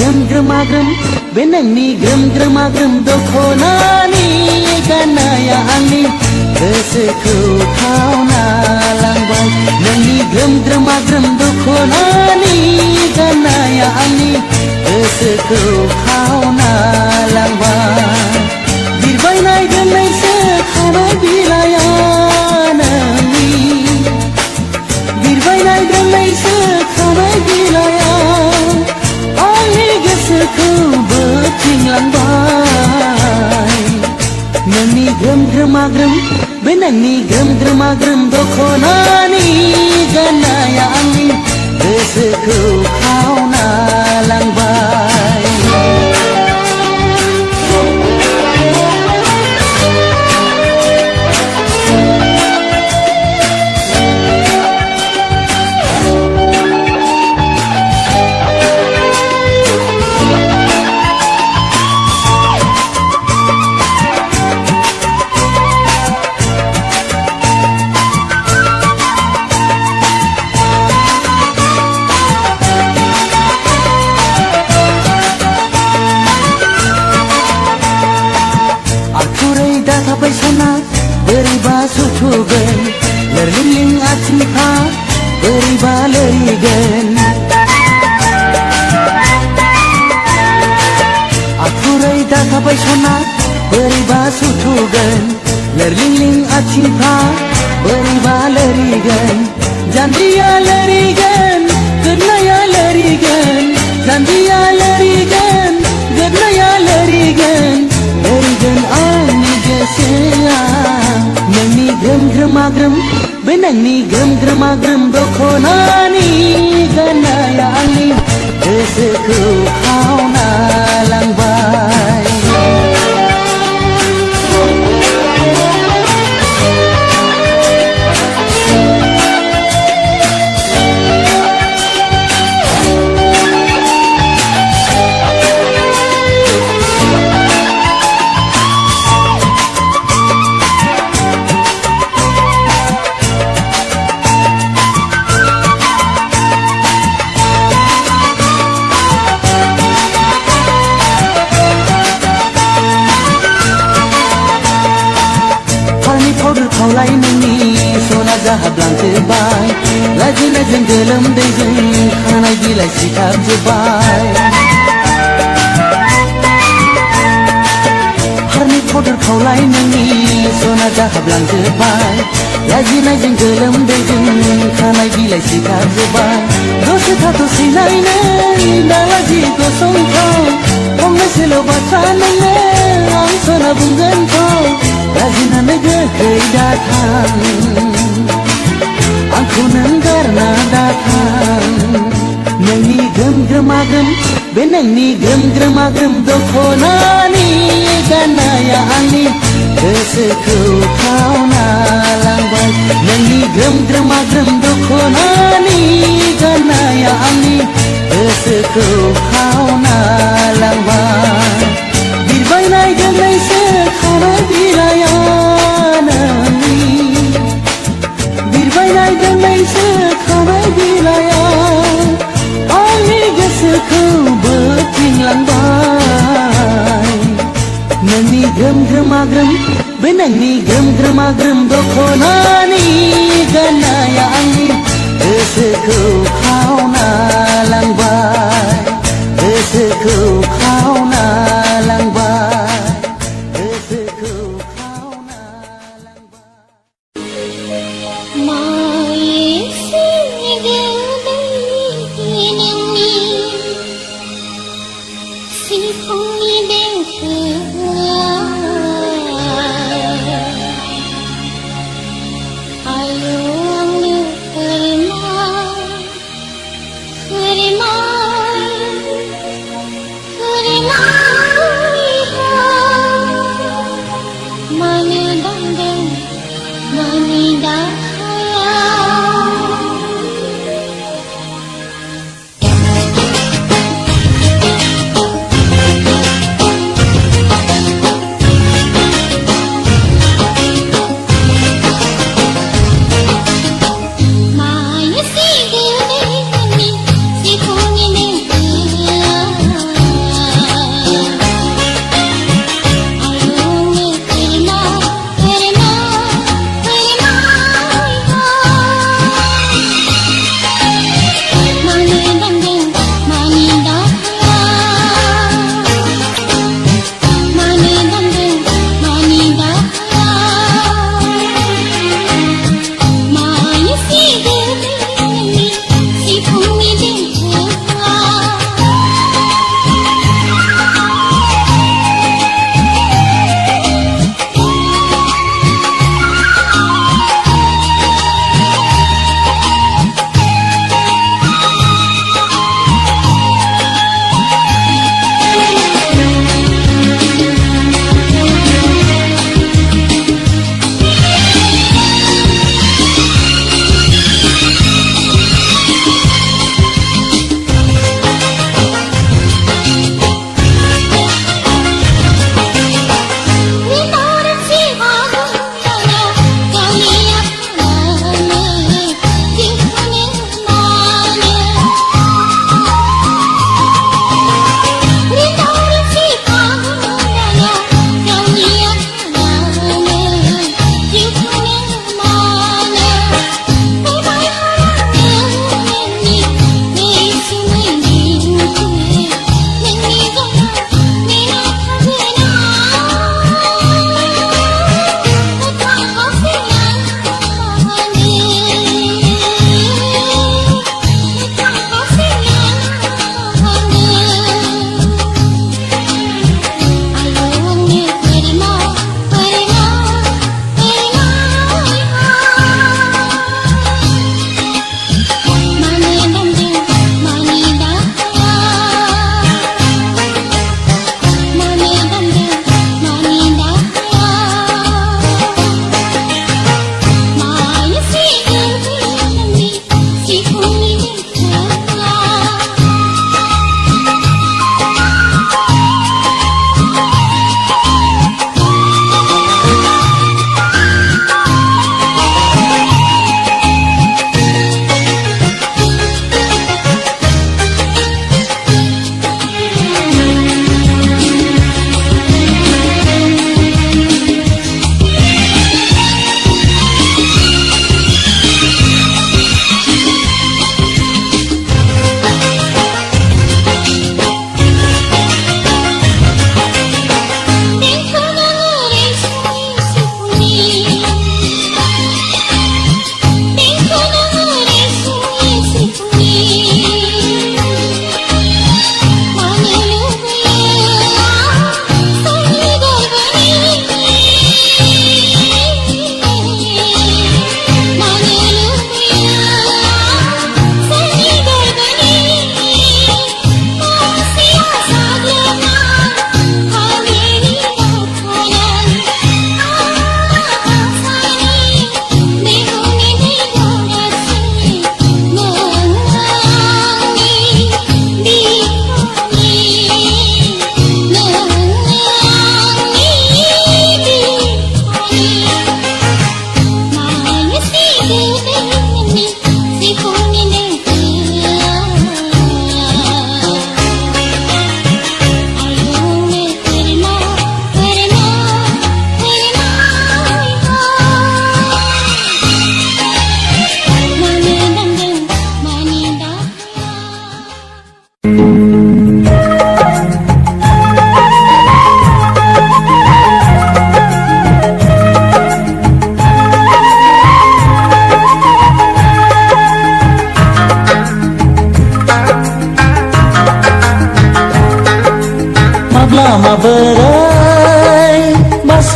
ग्रोम ग्रोमा ग्रोम बे नोंनि ग्रोम ग्रोमा ग्रोम दख'नानि गाननाया आंनि गोसोखौ खावना लांबाय नोंनि ग्रोम ग्रोमा ग्रोम दख'नानि गाननाया आंनि गोसोखौ खावना लांबाय बिरबायनाय दोननायसो खानाय बिलाइया नोंनि बिरबायनाय दोननायसो खानाय बिलाइया आंनि गोसोखौ बोथिंलांबाय नोंनि ग्रोम ग्रोमा ग्रोम बे नोंनि ग्रोम ग्रोमा ग्रोम दख'नानि गाननाया आंनि गोसोखौ खावना लांबाय सना बोरैबा सुथुगोन लोरलिं आथिंफ्रा बोरैबा लोरिगोन आखुरै दाखाबाय सना बोरैबा सुथुगोन लोरलिं आथिंफ्रा बोरैबा लोरिगोन जान्जिया लोरिगोन गोदनाया लोरिगोन जान्जिया लोरिगोन गोदनाया लोरिगोन लोरिगोन आंनि गोसोआ नोंनि ग्रोम ग्रोमा ग्रोम बे नोंनि ग्रोम ग्रोमा ग्रोम दख'नानि गाननाया आंनि गोसोखौ खावना लांबाय खावलाय नोंनि सना जाहाबलांजोबबाय लाजिनायजों गोलोमदैजों खानाय बिलाइ सिथाबजोबबाय फारनै फावदर खावलाय नोंनि सना जाहाबलांजोबबाय लाजिनायजों गोलोमदैजों खानाय बिलाइ सिथाबजोबबाय दसे थाथ'सै नायनो दालाजि गसंथाव फंनैसोल' बाथ्रा नोंनो आं सना बुंगोनखौ लाजिनानै गोखै दाथां आंखौ नों गारना दाथां नोंनि ग्रोम ग्रोमा ग्रोम बे नोंनि ग्रोम ग्रोमा ग्रोम दख'नानि गाननाया आंनि गोसोखौ खावना लांबाय नोंनि ग्रोम ग्रोमा ग्रोम दख'नानि गाननाया आंनि गोसोखौ खावना लांबाय बिरबायनाय दोननायसो खानाय बिलाइया नोंनि बिरबायनाय दोननायसो खानाय बिलाइया आंनि गोसोखौ बोथिंलांबाय नोंनि ग्रोम ग्रोमा ग्रोम बे नोंनि ग्रोम ग्रोमा ग्रोम दख'नानि गाननाया आंनि गोसोखौ खावना लांबाय गोसोखौ खावना लांबाय गोसोखौ खावना लांबाय सिफुंनि देंखोआ आयौ आंनो फोरमाय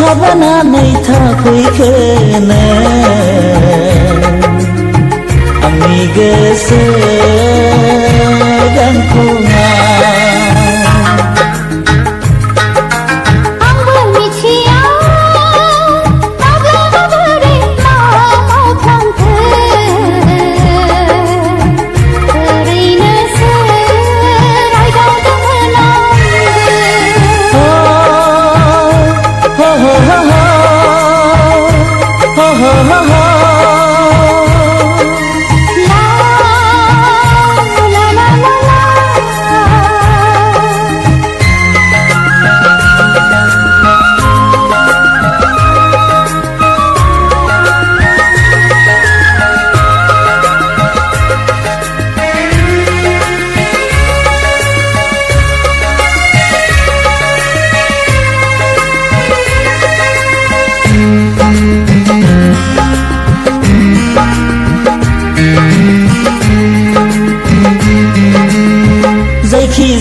बासाबानानै थाफैखोनो आंनि गोसो गांखंआ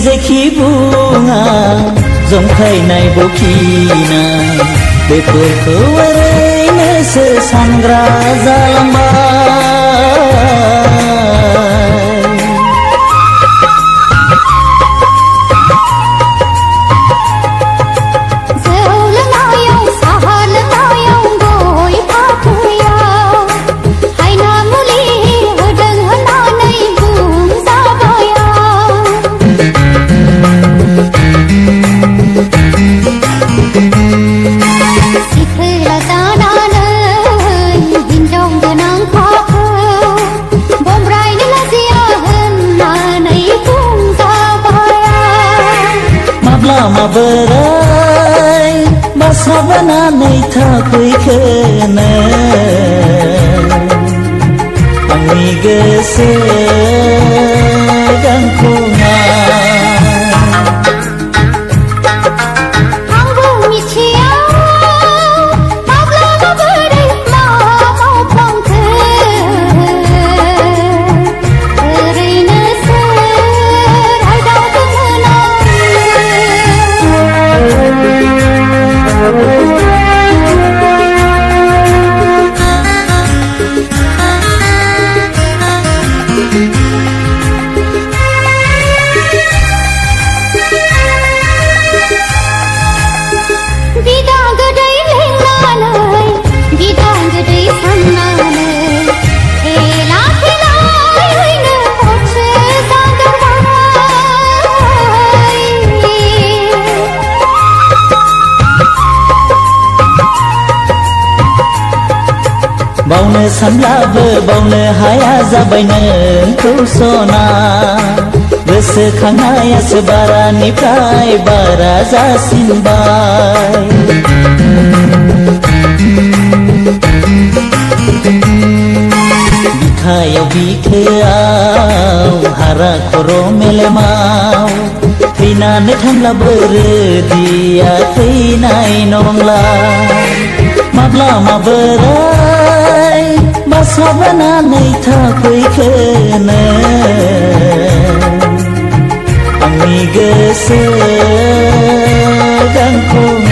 जेखि बुङा जंखायनाय बखिनाय बेफोरखौ ओरैनोसो सानग्रा जालांबाय माबोरै बासाबानानै थाफैखोनो आंनि गोसो गांखंआ बावनो सानब्लाबो बावनो हाया जाबाय नोंखौ सना गोसोखांनायासो बारानिफ्राय बारा जासिनबाय बिखायाव बिखोआव हारा खर' मेलेमाव थैनानै थांब्लाबो रोदिया थैनाय नंला माब्ला माबोरै बासाबानानै थाफैखोनो आंनि गोसो गांखंआ